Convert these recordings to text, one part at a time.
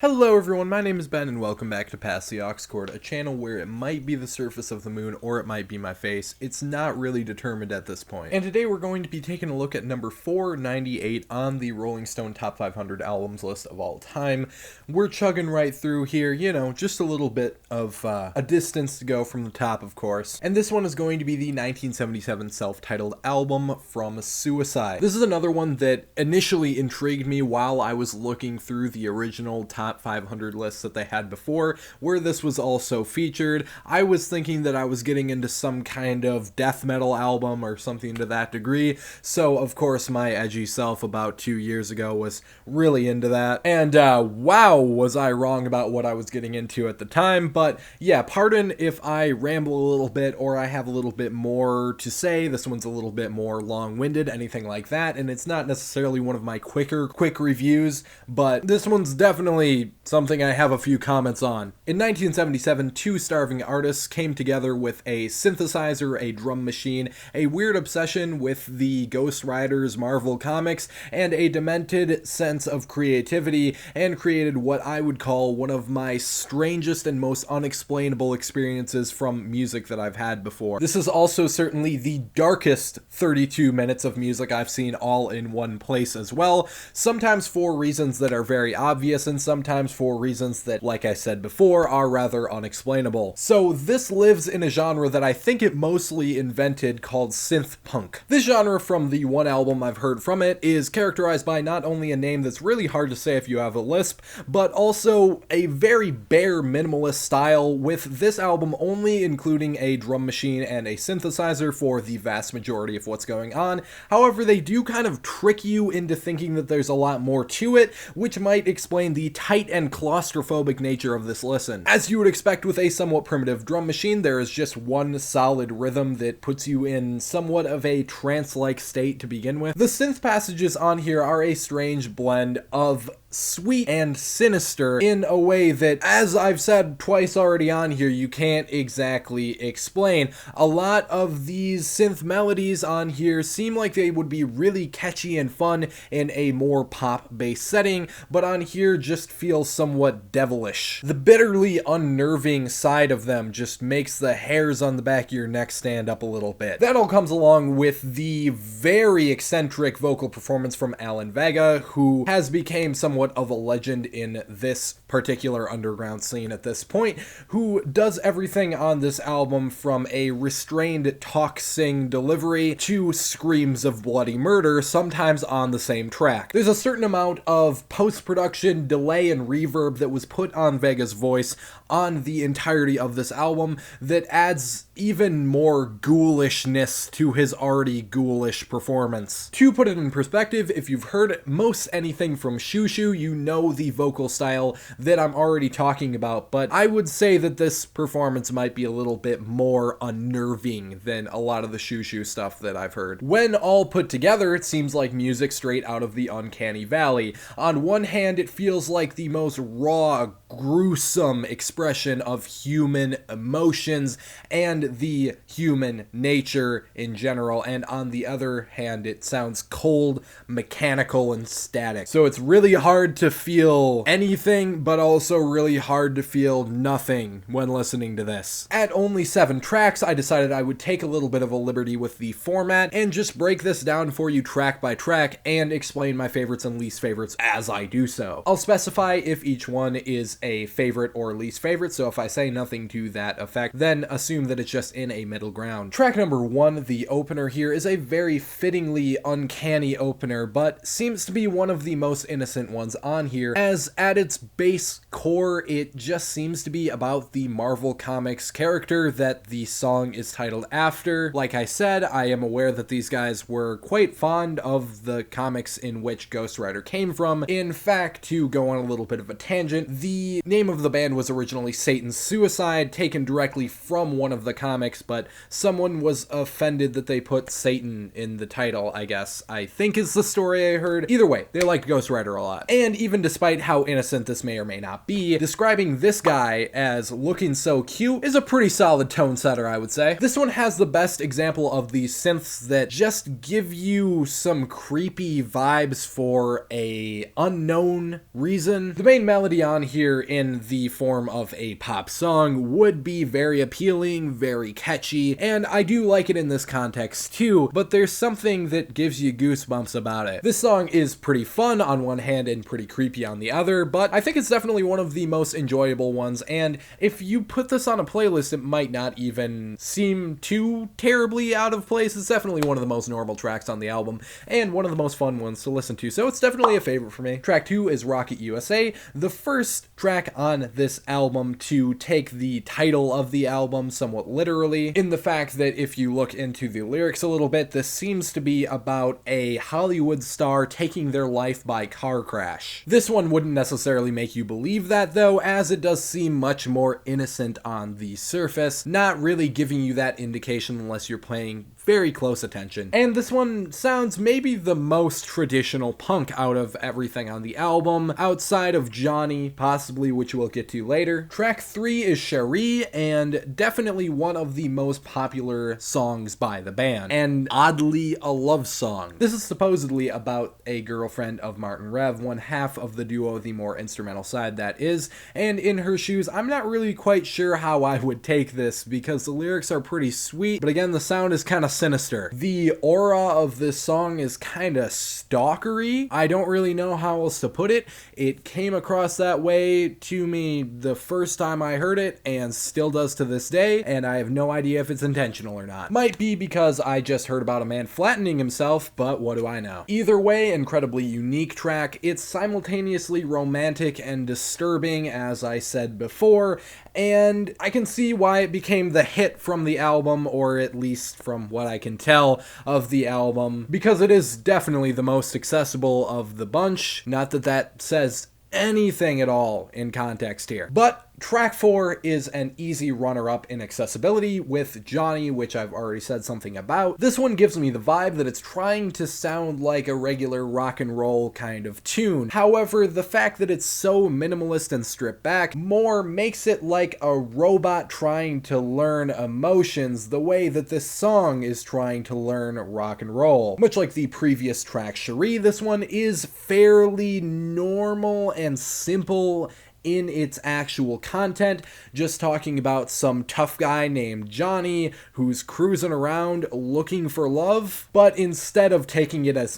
Hello everyone, my name is Ben and welcome back to Pass the Aux Cord, a channel where it might be the surface of the moon or it might be my face. It's not really determined at this point. And today we're going to be taking a look at number 498 on the Rolling Stone Top 500 albums list of all time. We're chugging right through here, you know, just a little bit of a distance to go from the top, of course. And this one is going to be the 1977 self-titled album From Suicide. This is another one that initially intrigued me while I was looking through the original Top 500 lists that they had before, where this was also featured. I was thinking that I was getting into some kind of death metal album or something to that degree, so of course my edgy self about 2 years ago was really into that, and wow, was I wrong about what I was getting into at the time. But yeah, pardon if I ramble a little bit or I have a little bit more to say. This one's a little bit more long-winded, anything like that, and it's not necessarily one of my quick reviews, but this one's definitely something I have a few comments on. In 1977, two starving artists came together with a synthesizer, a drum machine, a weird obsession with the Ghost Riders Marvel comics, and a demented sense of creativity, and created what I would call one of my strangest and most unexplainable experiences from music that I've had before. This is also certainly the darkest 32 minutes of music I've seen all in one place as well, sometimes for reasons that are very obvious and sometimes for reasons that, like I said before, are rather unexplainable. So this lives in a genre that I think it mostly invented called synth punk. This genre, from the one album I've heard from it, is characterized by not only a name that's really hard to say if you have a lisp, but also a very bare minimalist style, with this album only including a drum machine and a synthesizer for the vast majority of what's going on. However, they do kind of trick you into thinking that there's a lot more to it, which might explain the tight and claustrophobic nature of this listen. As you would expect with a somewhat primitive drum machine, there is just one solid rhythm that puts you in somewhat of a trance-like state to begin with. The synth passages on here are a strange blend of sweet and sinister in a way that, as I've said twice already on here, you can't exactly explain. A lot of these synth melodies on here seem like they would be really catchy and fun in a more pop-based setting, but on here just feel somewhat devilish. The bitterly unnerving side of them just makes the hairs on the back of your neck stand up a little bit. That all comes along with the very eccentric vocal performance from Alan Vega, who has become somewhat of a legend in this particular underground scene at this point, who does everything on this album from a restrained talk-sing delivery to screams of bloody murder, sometimes on the same track. There's a certain amount of post-production delay and reverb that was put on Vega's voice on the entirety of this album that adds even more ghoulishness to his already ghoulish performance. To put it in perspective, if you've heard most anything from Shushu, you know the vocal style that I'm already talking about, but I would say that this performance might be a little bit more unnerving than a lot of the Shushu stuff that I've heard. When all put together, it seems like music straight out of the Uncanny Valley. On one hand, it feels like the most raw, gruesome expression of human emotions and the human nature in general, and on the other hand, it sounds cold, mechanical, and static. So it's really hard to feel anything, but also really hard to feel nothing when listening to this. At only 7 tracks, I decided I would take a little bit of a liberty with the format and just break this down for you track by track and explain my favorites and least favorites as I do so. I'll specify if each one is a favorite or least favorite, so if I say nothing to that effect, then assume that it's just in a middle ground. Track number 1, the opener here, is a very fittingly uncanny opener, but seems to be one of the most innocent ones on here, as at its base core, it just seems to be about the Marvel Comics character that the song is titled after. Like I said, I am aware that these guys were quite fond of the comics in which Ghost Rider came from. In fact, to go on a little bit of a tangent, the name of the band was originally Satan's Suicide, taken directly from one of the comics, but someone was offended that they put Satan in the title, I guess. I think is the story I heard. Either way, they liked Ghost Rider a lot. And even despite how innocent this may or may not be, describing this guy as looking so cute is a pretty solid tone setter, I would say. This one has the best example of these synths that just give you some creepy vibes for a unknown reason. The main melody on here in the form of a pop song would be very appealing, very catchy, and I do like it in this context too, but there's something that gives you goosebumps about it. This song is pretty fun on one hand and pretty creepy on the other, but I think it's definitely one of the most enjoyable ones, and if you put this on a playlist, it might not even seem too terribly out of place. It's definitely one of the most normal tracks on the album, and one of the most fun ones to listen to, so it's definitely a favorite for me. Track 2 is Rocket USA, the first track on this album to take the title of the album somewhat literally, in the fact that if you look into the lyrics a little bit, this seems to be about a Hollywood star taking their life by car crash. This one wouldn't necessarily make you believe that though, as it does seem much more innocent on the surface, not really giving you that indication unless you're paying very close attention. And this one sounds maybe the most traditional punk out of everything on the album, outside of Johnny, possibly, which we'll get to later. Track 3 is Cherie, and definitely one of the most popular songs by the band, and oddly a love song. This is supposedly about a girlfriend of Martin Rev, one half of the duo, the more instrumental side that is, and in her shoes, I'm not really quite sure how I would take this, because the lyrics are pretty sweet, but again, the sound is kind of sinister. The aura of this song is kind of stalkery. I don't really know how else to put it. It came across that way to me the first time I heard it, and still does to this day, and I have no idea if it's intentional or not. Might be because I just heard about a man flattening himself, but what do I know? Either way, incredibly unique track. It's simultaneously romantic and disturbing, as I said before, and I can see why it became the hit from the album, or at least from what I can tell of the album, because it is definitely the most accessible of the bunch. Not that that says anything at all in context here. But track 4 is an easy runner-up in accessibility with Johnny, which I've already said something about. This one gives me the vibe that it's trying to sound like a regular rock and roll kind of tune. However, the fact that it's so minimalist and stripped back more makes it like a robot trying to learn emotions the way that this song is trying to learn rock and roll. Much like the previous track Cherie, this one is fairly normal and simple in its actual content, just talking about some tough guy named Johnny who's cruising around looking for love, but instead of taking it at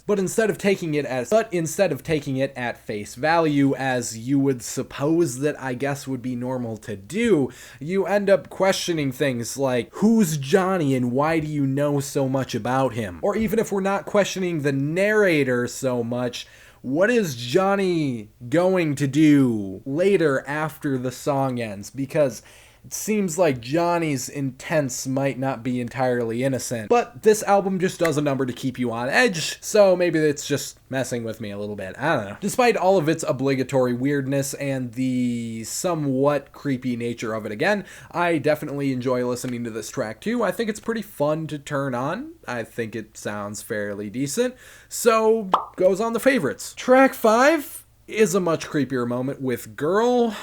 face value, as you would suppose that I guess would be normal to do, you end up questioning things like, who's Johnny and why do you know so much about him? Or even if we're not questioning the narrator so much, what is Johnny going to do later after the song ends? Because it seems like Johnny's intents might not be entirely innocent. But this album just does a number to keep you on edge, so maybe it's just messing with me a little bit. I don't know. Despite all of its obligatory weirdness and the somewhat creepy nature of it again, I definitely enjoy listening to this track too. I think it's pretty fun to turn on. I think it sounds fairly decent. So, goes on the favorites. Track 5 is a much creepier moment with Girl.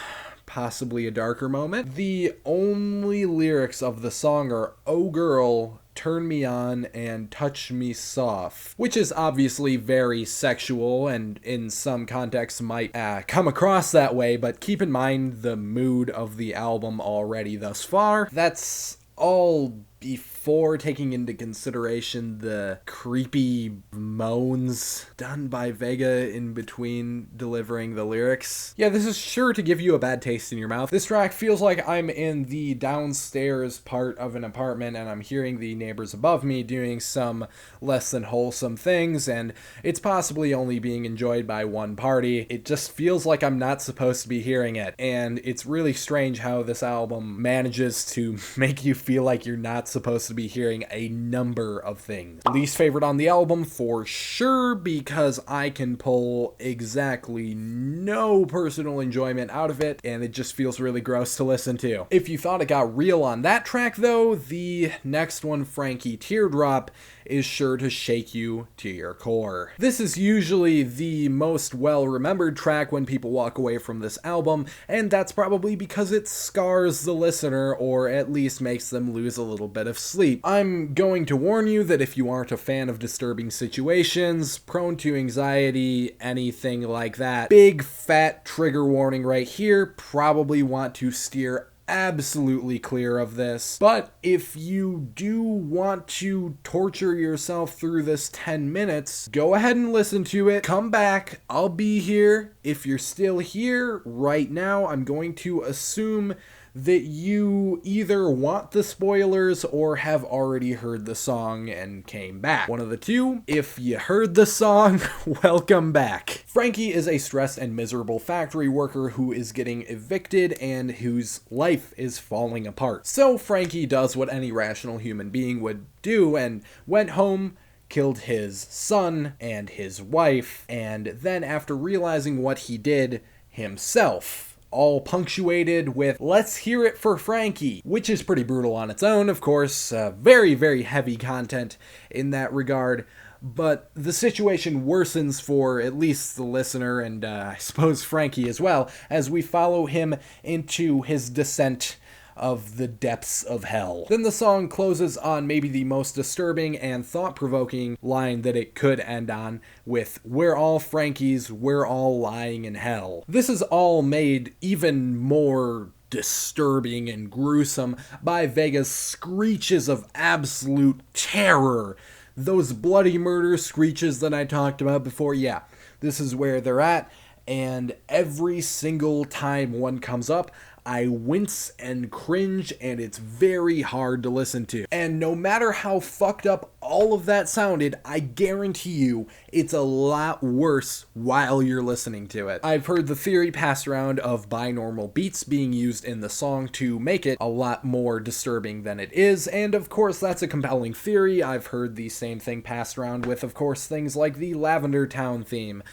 Possibly a darker moment. The only lyrics of the song are, "Oh girl, turn me on and touch me soft," which is obviously very sexual and in some contexts might come across that way, but keep in mind the mood of the album already thus far. That's all before taking into consideration the creepy moans done by Vega in between delivering the lyrics. Yeah, this is sure to give you a bad taste in your mouth. This track feels like I'm in the downstairs part of an apartment and I'm hearing the neighbors above me doing some less than wholesome things, and it's possibly only being enjoyed by one party. It just feels like I'm not supposed to be hearing it, and it's really strange how this album manages to make you feel like you're not supposed to be hearing a number of things. Least favorite on the album for sure, because I can pull exactly no personal enjoyment out of it, and it just feels really gross to listen to. If you thought it got real on that track though, the next one, Frankie Teardrop, is sure to shake you to your core. This is usually the most well-remembered track when people walk away from this album, and that's probably because it scars the listener, or at least makes them lose a little bit of sleep. I'm going to warn you that if you aren't a fan of disturbing situations, prone to anxiety, anything like that, big fat trigger warning right here, probably want to steer absolutely clear of this. But if you do want to torture yourself through this 10 minutes, go ahead and listen to it. Come back. I'll be here. If you're still here right now, I'm going to assume that you either want the spoilers or have already heard the song and came back. One of the two. If you heard the song, welcome back. Frankie is a stressed and miserable factory worker who is getting evicted and whose life is falling apart. So Frankie does what any rational human being would do and went home, killed his son and his wife, and then after realizing what he did himself, all punctuated with "let's hear it for Frankie," which is pretty brutal on its own, of course. Very, very heavy content in that regard. But the situation worsens for at least the listener, and I suppose Frankie as well, as we follow him into his descent of the depths of hell. Then the song closes on maybe the most disturbing and thought-provoking line that it could end on, with "we're all Frankies, we're all lying in hell." This is all made even more disturbing and gruesome by Vega's screeches of absolute terror. Those bloody murder screeches that I talked about before, yeah, this is where they're at, and every single time one comes up, I wince and cringe, and it's very hard to listen to. And no matter how fucked up all of that sounded, I guarantee you it's a lot worse while you're listening to it. I've heard the theory passed around of binaural beats being used in the song to make it a lot more disturbing than it is, and of course that's a compelling theory. I've heard the same thing passed around with, of course, things like the Lavender Town theme,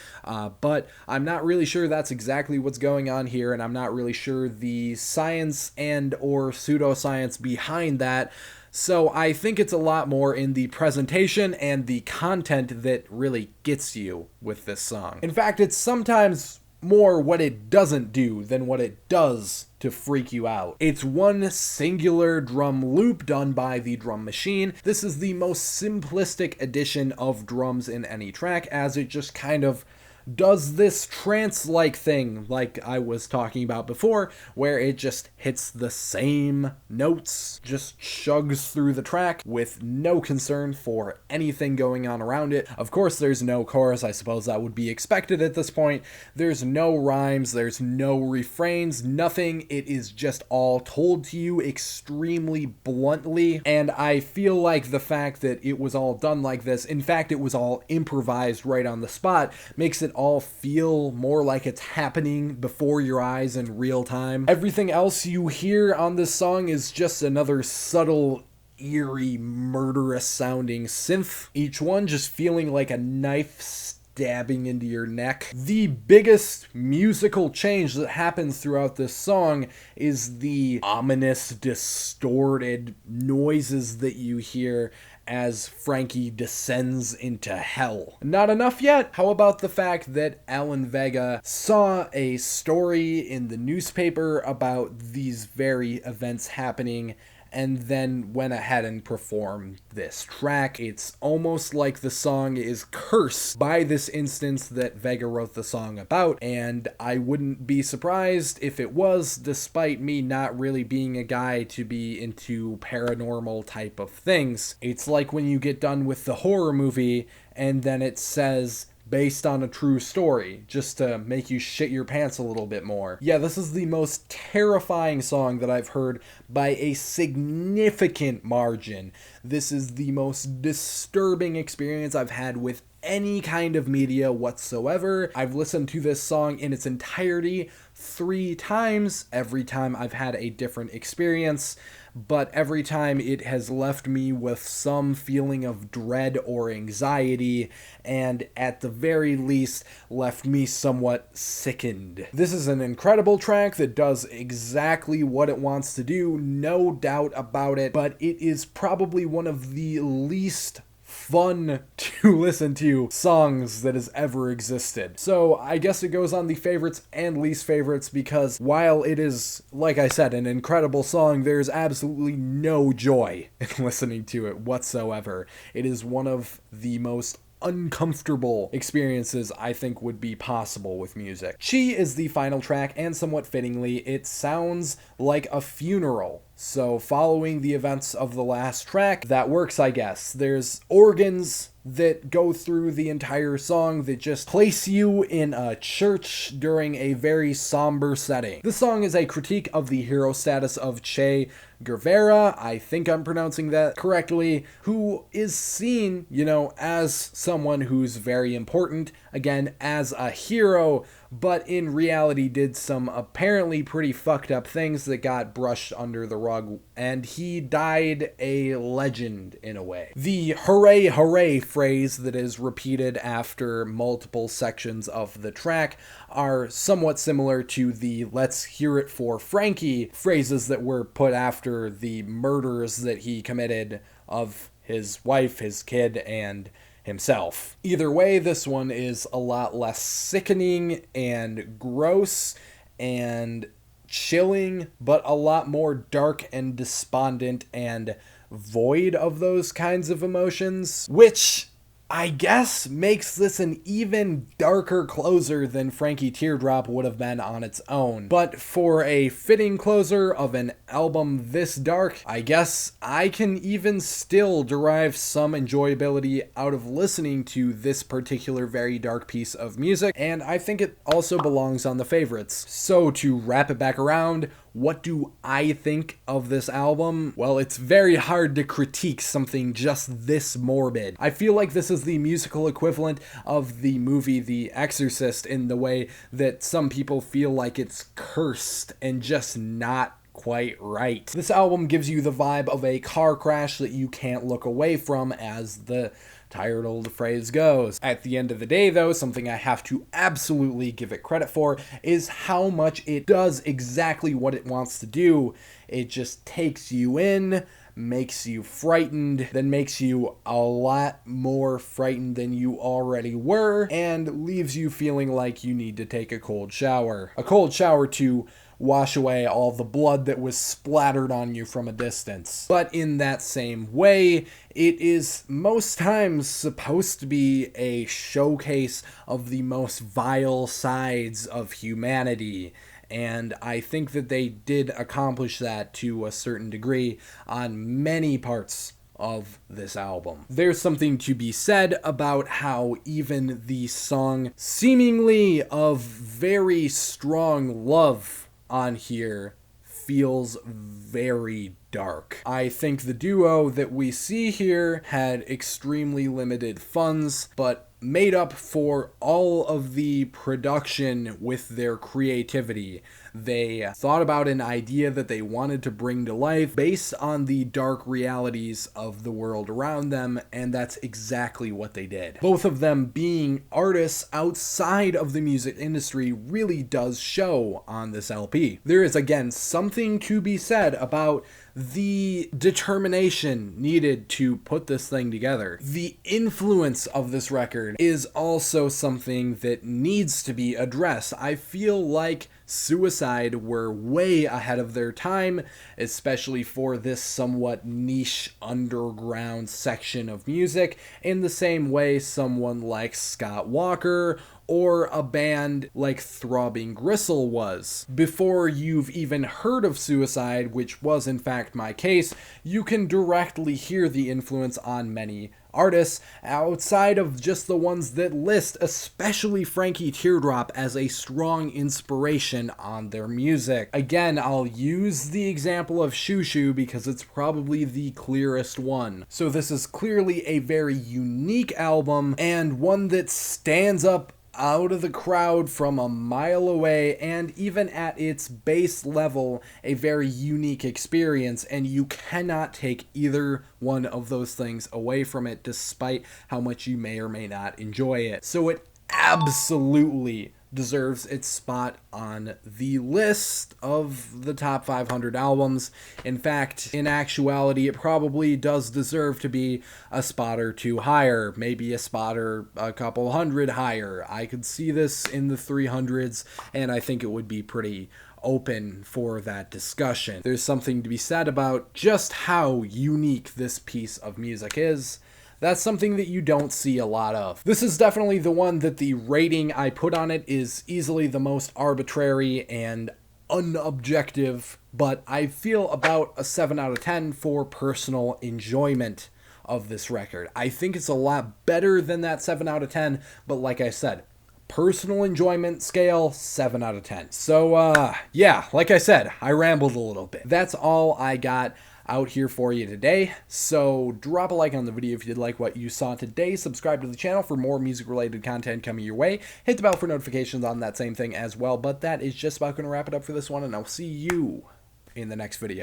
but I'm not really sure that's exactly what's going on here, and I'm not really sure the science and or pseudoscience behind that. So I think it's a lot more in the presentation and the content that really gets you with this song. In fact, it's sometimes more what it doesn't do than what it does to freak you out. It's one singular drum loop done by the drum machine. This is the most simplistic addition of drums in any track, as it just kind of does this trance-like thing like I was talking about before, where it just hits the same notes, just chugs through the track with no concern for anything going on around it. Of course, there's no chorus. I suppose that would be expected at this point. There's no rhymes, there's no refrains, nothing. It is just all told to you extremely bluntly, and I feel like the fact that it was all done like this, in fact it was all improvised right on the spot, makes it all feel more like it's happening before your eyes in real time. Everything else you hear on this song is just another subtle, eerie, murderous sounding synth, each one just feeling like a knife stabbing into your neck. The biggest musical change that happens throughout this song is the ominous, distorted noises that you hear as Frankie descends into hell. Not enough yet? How about the fact that Alan Vega saw a story in the newspaper about these very events happening and then went ahead and performed this track? It's almost like the song is cursed by this instance that Vega wrote the song about, and I wouldn't be surprised if it was, despite me not really being a guy to be into paranormal type of things. It's like when you get done with the horror movie and then it says based on a true story, just to make you shit your pants a little bit more. Yeah, this is the most terrifying song that I've heard by a significant margin. This is the most disturbing experience I've had with any kind of media whatsoever. I've listened to this song in its entirety 3 times. Every time I've had a different experience, but every time it has left me with some feeling of dread or anxiety, and at the very least left me somewhat sickened. This is an incredible track that does exactly what it wants to do, no doubt about it, but it is probably one of the least fun to listen to songs that has ever existed. So I guess it goes on the favorites and least favorites, because while it is, like I said, an incredible song, there's absolutely no joy in listening to it whatsoever. It is one of the most uncomfortable experiences I think would be possible with music. Chi is the final track, and somewhat fittingly, it sounds like a funeral. So following the events of the last track, that works, I guess. There's organs that go through the entire song that just place you in a church during a very somber setting. This song is a critique of the hero status of Che Guevara, I think I'm pronouncing that correctly, who is seen, as someone who's very important, again, as a hero, but in reality did some apparently pretty fucked up things that got brushed under the rug, and he died a legend in a way. The hooray hooray phrase that is repeated after multiple sections of the track are somewhat similar to the "let's hear it for Frankie" phrases that were put after the murders that he committed of his wife, his kid, and himself. Either way, this one is a lot less sickening and gross and chilling, but a lot more dark and despondent and void of those kinds of emotions, which I guess makes this an even darker closer than Frankie Teardrop would have been on its own. But for a fitting closer of an album this dark, I guess I can even still derive some enjoyability out of listening to this particular very dark piece of music, and I think it also belongs on the favorites. So to wrap it back around, what do I think of this album? Well, it's very hard to critique something just this morbid. I feel like this is the musical equivalent of the movie The Exorcist, in the way that some people feel like it's cursed and just not quite right. This album gives you the vibe of a car crash that you can't look away from, as the tired old phrase goes. At the end of the day, though, something I have to absolutely give it credit for is how much it does exactly what it wants to do. It just takes you in, makes you frightened, then makes you a lot more frightened than you already were, and leaves you feeling like you need to take a cold shower. A cold shower to wash away all the blood that was splattered on you from a distance. But in that same way, it is most times supposed to be a showcase of the most vile sides of humanity, and I think that they did accomplish that to a certain degree on many parts of this album. There's something to be said about how even the song seemingly of very strong love on here feels very dark. I think the duo that we see here had extremely limited funds, but made up for all of the production with their creativity. They thought about an idea that they wanted to bring to life based on the dark realities of the world around them, and that's exactly what they did. Both of them being artists outside of the music industry really does show on this LP. There is, again, something to be said about the determination needed to put this thing together. The influence of this record is also something that needs to be addressed. I feel like Suicide were way ahead of their time, especially for this somewhat niche underground section of music, in the same way someone like Scott Walker or a band like Throbbing Gristle was. Before you've even heard of Suicide, which was in fact my case, you can directly hear the influence on many artists outside of just the ones that list, especially Frankie Teardrop, as a strong inspiration on their music. Again, I'll use the example of Shoo Shoo because it's probably the clearest one. So this is clearly a very unique album and one that stands up out of the crowd from a mile away, and even at its base level, a very unique experience, and you cannot take either one of those things away from it despite how much you may or may not enjoy it. So it absolutely deserves its spot on the list of the top 500 albums. In fact, in actuality, it probably does deserve to be a spot or two higher, maybe a spot or a couple hundred higher. I could see this in the 300s, and I think it would be pretty open for that discussion. There's something to be said about just how unique this piece of music is. That's something that you don't see a lot of. This is definitely the one that the rating I put on it is easily the most arbitrary and unobjective, but I feel about a 7 out of 10 for personal enjoyment of this record. I think it's a lot better than that 7 out of 10, but like I said, personal enjoyment scale, 7 out of 10. So, yeah, like I said, I rambled a little bit. That's all I got out here for you today. So drop a like on the video if you did like what you saw today. Subscribe to the channel for more music related content coming your way. Hit the bell for notifications on that same thing as well. But that is just about going to wrap it up for this one, and I'll see you in the next video.